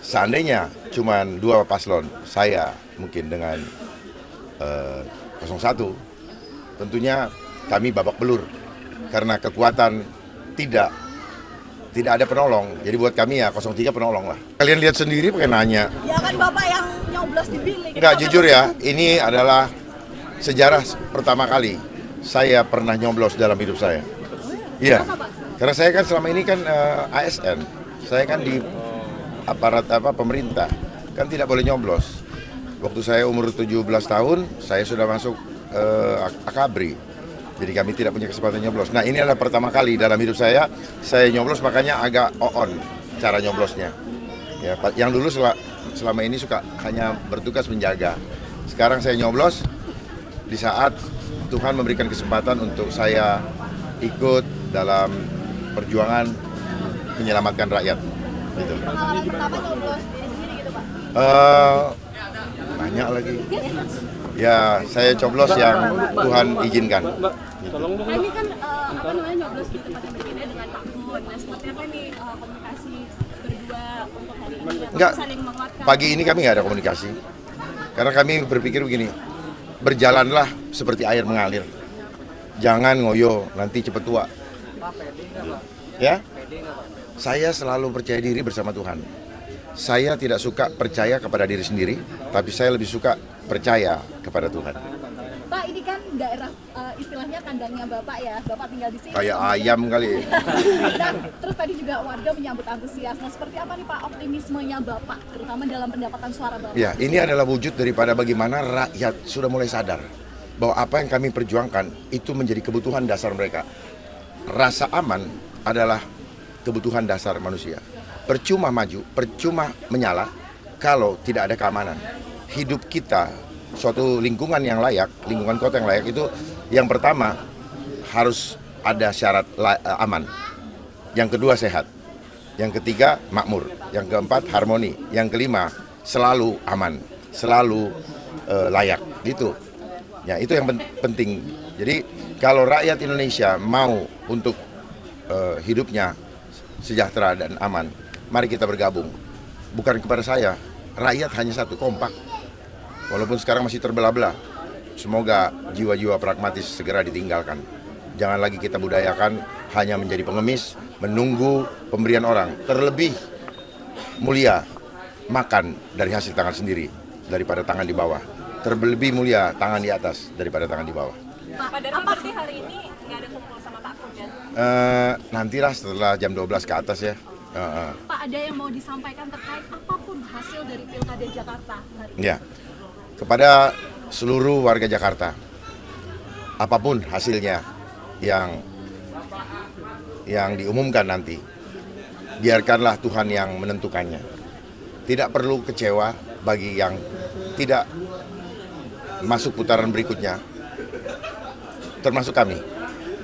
seandainya cuma dua paslon, saya mungkin dengan 01, tentunya kami babak belur karena kekuatan tidak ada penolong. Jadi buat kami ya 03 penolong lah. Kalian lihat sendiri pakai nanya. Ya kan Bapak yang nyoblos dipilih. Enggak, jujur ya, ini adalah sejarah pertama kali saya pernah nyoblos dalam hidup saya. Iya, karena saya kan selama ini kan ASN, saya kan di aparat pemerintah, kan tidak boleh nyoblos. Waktu saya umur 17 tahun, saya sudah masuk Akabri. Jadi kami tidak punya kesempatan nyoblos. Nah, ini adalah pertama kali dalam hidup saya nyoblos, makanya agak on cara nyoblosnya. Ya, yang dulu selama ini suka hanya bertugas menjaga. Sekarang saya nyoblos di saat Tuhan memberikan kesempatan untuk saya ikut dalam perjuangan menyelamatkan rakyat. Gitu. Pengalaman pertama nyoblos sendiri gitu Pak? Banyak lagi. Ya, saya coblos yang Tuhan izinkan. Nah, ini kan nyoblos di tempat yang berbeda dengan Pak Kun. Nah, seperti apa nih komunikasi berdua untuk hari ini? Enggak, saling menguatkan. pagi ini kami nggak ada komunikasi. Karena kami berpikir begini, berjalanlah seperti air mengalir. Jangan ngoyo, nanti cepat tua. Ya, saya selalu percaya diri bersama Tuhan. Saya tidak suka percaya kepada diri sendiri, tapi saya lebih suka percaya kepada Tuhan. Pak, ini kan daerah istilahnya kandangnya Bapak ya, Bapak tinggal di sini. Kayak ayam kali. Nah, terus tadi juga warga menyambut antusias. Nah, seperti apa nih Pak optimismenya Bapak, terutama dalam pendapatan suara Bapak? Ya, ini adalah wujud daripada bagaimana rakyat sudah mulai sadar bahwa apa yang kami perjuangkan itu menjadi kebutuhan dasar mereka. Rasa aman adalah kebutuhan dasar manusia. Percuma maju, percuma menyala kalau tidak ada keamanan. Hidup kita, suatu lingkungan yang layak, lingkungan kota yang layak itu yang pertama harus ada syarat aman. Yang kedua sehat. Yang ketiga makmur. Yang keempat harmoni. Yang kelima selalu aman, selalu layak. Gitu. Ya, itu yang penting. Jadi kalau rakyat Indonesia mau untuk hidupnya sejahtera dan aman, mari kita bergabung. Bukan kepada saya, rakyat hanya satu, kompak. Walaupun sekarang masih terbelah-belah, semoga jiwa-jiwa pragmatis segera ditinggalkan. Jangan lagi kita budayakan hanya menjadi pengemis, menunggu pemberian orang. Terlebih mulia makan dari hasil tangan sendiri daripada tangan di bawah. Terlebih mulia tangan di atas daripada tangan di bawah. Pak, dari berarti hari ini nggak ada kumpul sama Pak Kun ya? Nantilah setelah jam 12 ke atas ya. Pak, ada yang mau disampaikan terkait apapun hasil dari Pilkada Jakarta hari ini? Ya, kepada seluruh warga Jakarta, apapun hasilnya yang diumumkan nanti, biarkanlah Tuhan yang menentukannya. Tidak perlu kecewa bagi yang tidak masuk putaran berikutnya, termasuk kami.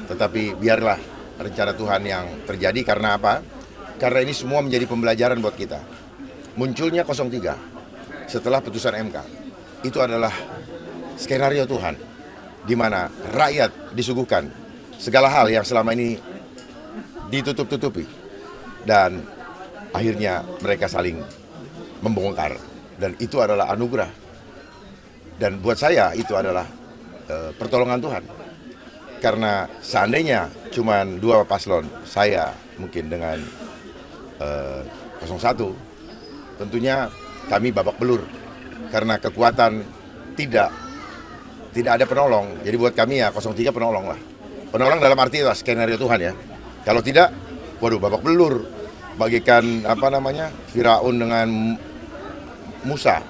Tetapi biarlah rencana Tuhan yang terjadi. Karena apa? Karena ini semua menjadi pembelajaran buat kita. Munculnya 03 setelah putusan MK itu adalah skenario Tuhan, di mana rakyat disuguhkan segala hal yang selama ini ditutup-tutupi, dan akhirnya mereka saling membongkar, dan itu adalah anugerah. Dan buat saya itu adalah pertolongan Tuhan. Karena seandainya cuma dua paslon, saya mungkin dengan 01, tentunya kami babak belur karena kekuatan tidak ada penolong. Jadi buat kami ya 03 penolong lah. Penolong dalam arti lah skenario Tuhan ya. Kalau tidak, waduh, babak belur. Bagikan Firaun dengan Musa.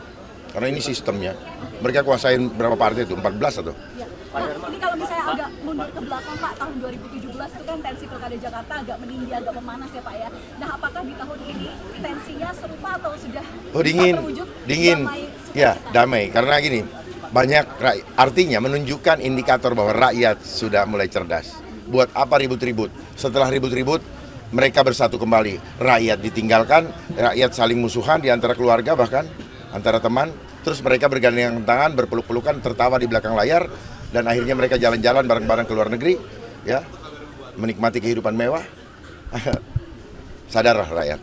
Karena ini sistemnya. Mereka kuasain berapa partai itu? 14 atau? Ya. Nah, ini kalau misalnya agak mundur ke belakang Pak, tahun 2017 itu kan tensi Pilkada Jakarta agak meninggi, agak memanas ya Pak ya. Nah, apakah di tahun ini tensinya serupa atau sudah terwujud dingin. damai? Ya, damai. Karena gini, banyak artinya menunjukkan indikator bahwa rakyat sudah mulai cerdas. Buat apa ribut-ribut? Setelah ribut-ribut, mereka bersatu kembali. Rakyat ditinggalkan, rakyat saling musuhan di antara keluarga, bahkan antara teman. Terus mereka bergandengan tangan, berpeluk-pelukan, tertawa di belakang layar, dan akhirnya mereka jalan-jalan bareng-bareng ke luar negeri, ya, menikmati kehidupan mewah. Sadarlah rakyat,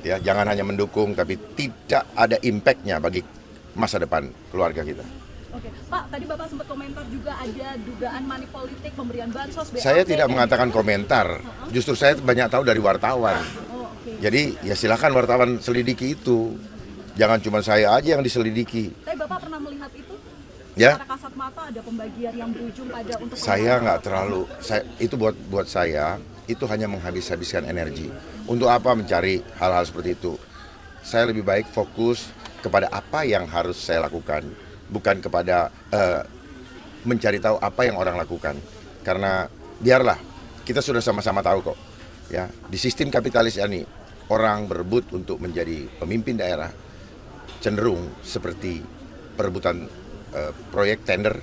Ya, jangan hanya mendukung tapi tidak ada impact-nya bagi masa depan keluarga kita. Oke, Pak, tadi Bapak sempat komentar juga ada dugaan money politik pemberian bansos. BLT, Saya tidak mengatakan komentar, justru saya banyak tahu dari wartawan. Oh, oke. Jadi ya silakan wartawan selidiki itu. Jangan cuma saya aja yang diselidiki. Tapi Bapak pernah melihat itu? Ya, Secara kasat mata ada pembagian yang berujung pada untuk saya nggak terlalu. Itu buat saya itu hanya menghabis-habiskan energi. Untuk apa mencari hal-hal seperti itu? Saya lebih baik fokus kepada apa yang harus saya lakukan, bukan kepada mencari tahu apa yang orang lakukan. Karena biarlah kita sudah sama-sama tahu kok. Ya, di sistem kapitalis ini orang berebut untuk menjadi pemimpin daerah cenderung seperti perebutan proyek tender,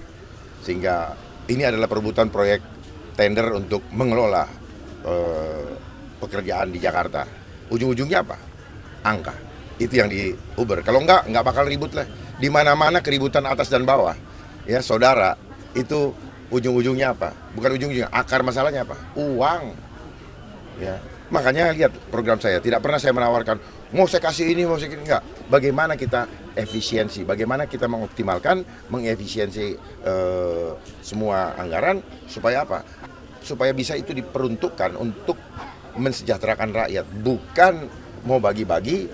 sehingga ini adalah perebutan proyek tender untuk mengelola pekerjaan di Jakarta. Ujung-ujungnya apa? Angka. Itu yang di Uber. Kalau nggak bakal ribut lah. Di mana-mana keributan atas dan bawah. Ya, saudara, itu ujung-ujungnya apa? Bukan ujung-ujungnya, akar masalahnya apa? Uang. Ya. Makanya lihat program saya, tidak pernah saya menawarkan mau saya kasih ini, mau saya kasih enggak. Bagaimana kita efisiensi, bagaimana kita mengoptimalkan, mengefisiensi semua anggaran supaya apa? Supaya bisa itu diperuntukkan untuk mensejahterakan rakyat, bukan mau bagi-bagi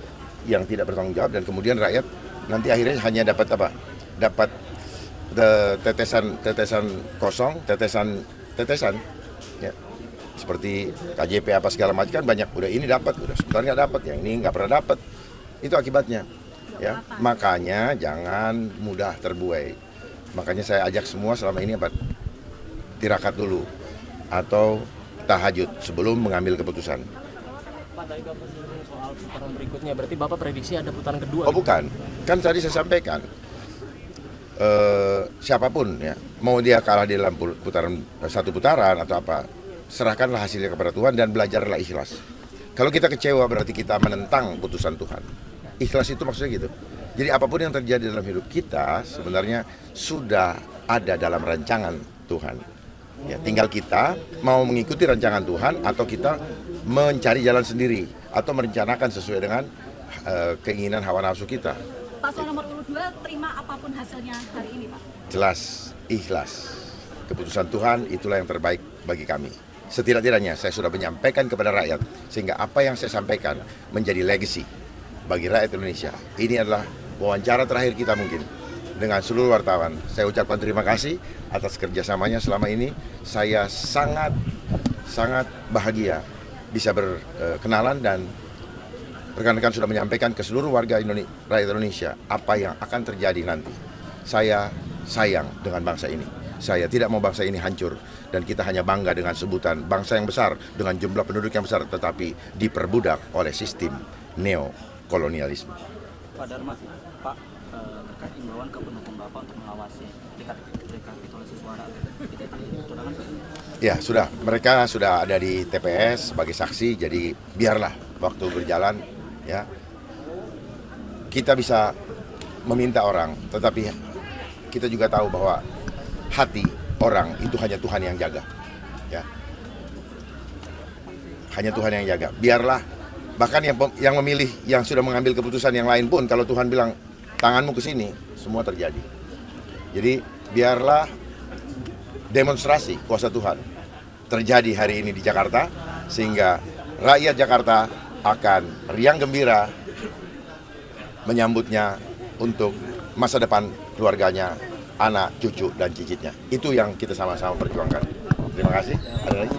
yang tidak bertanggung jawab dan kemudian rakyat nanti akhirnya hanya dapat apa? Dapat tetesan kosong, tetesan ya. Seperti KJP apa segala macam kan banyak, udah ini dapat, udah sebentar nggak dapat, yang ini nggak pernah dapat. Itu akibatnya. Ya, makanya jangan mudah terbuai. Makanya saya ajak semua selama ini apa? Tirakat dulu atau tahajud sebelum mengambil keputusan. Pak, tadi Bapak singgung soal putaran berikutnya, berarti Bapak prediksi ada putaran kedua? Oh bukan, kan tadi saya sampaikan siapapun ya, mau dia kalah di dalam satu putaran atau apa, serahkanlah hasilnya kepada Tuhan dan belajarlah ikhlas. Kalau kita kecewa berarti kita menentang putusan Tuhan. Ikhlas itu maksudnya gitu. Jadi apapun yang terjadi dalam hidup kita sebenarnya sudah ada dalam rancangan Tuhan. Ya, tinggal kita mau mengikuti rancangan Tuhan atau kita mencari jalan sendiri atau merencanakan sesuai dengan keinginan hawa nafsu kita. Paslon nomor urut 2 terima apapun hasilnya hari ini, Pak. Jelas, ikhlas. Keputusan Tuhan itulah yang terbaik bagi kami. Setidak-tidaknya saya sudah menyampaikan kepada rakyat sehingga apa yang saya sampaikan menjadi legacy bagi rakyat Indonesia. Ini adalah wawancara terakhir kita mungkin dengan seluruh wartawan. Saya ucapkan terima kasih atas kerjasamanya selama ini. Saya sangat bahagia bisa berkenalan dan rekan-rekan sudah menyampaikan ke seluruh warga rakyat Indonesia apa yang akan terjadi nanti. Saya sayang dengan bangsa ini. Saya tidak mau bangsa ini hancur dan kita hanya bangga dengan sebutan bangsa yang besar dengan jumlah penduduk yang besar tetapi diperbudak oleh sistem neokolonialisme. Pak Dharma, Pak, terkait imbauan ke pendukung Bapak untuk mengawasi tingkat rekapitulasi suara kecurangan. Ya sudah, mereka sudah ada di TPS sebagai saksi, jadi biarlah waktu berjalan ya. Kita bisa meminta orang, tetapi kita juga tahu bahwa hati orang itu hanya Tuhan yang jaga. Ya. Hanya Tuhan yang jaga. Biarlah bahkan yang memilih, yang sudah mengambil keputusan yang lain pun kalau Tuhan bilang tanganmu ke sini, semua terjadi. Jadi biarlah demonstrasi kuasa Tuhan terjadi hari ini di Jakarta sehingga rakyat Jakarta akan riang gembira menyambutnya untuk masa depan keluarganya, anak, cucu, dan cicitnya. Itu yang kita sama-sama perjuangkan. Terima kasih. Ada lagi?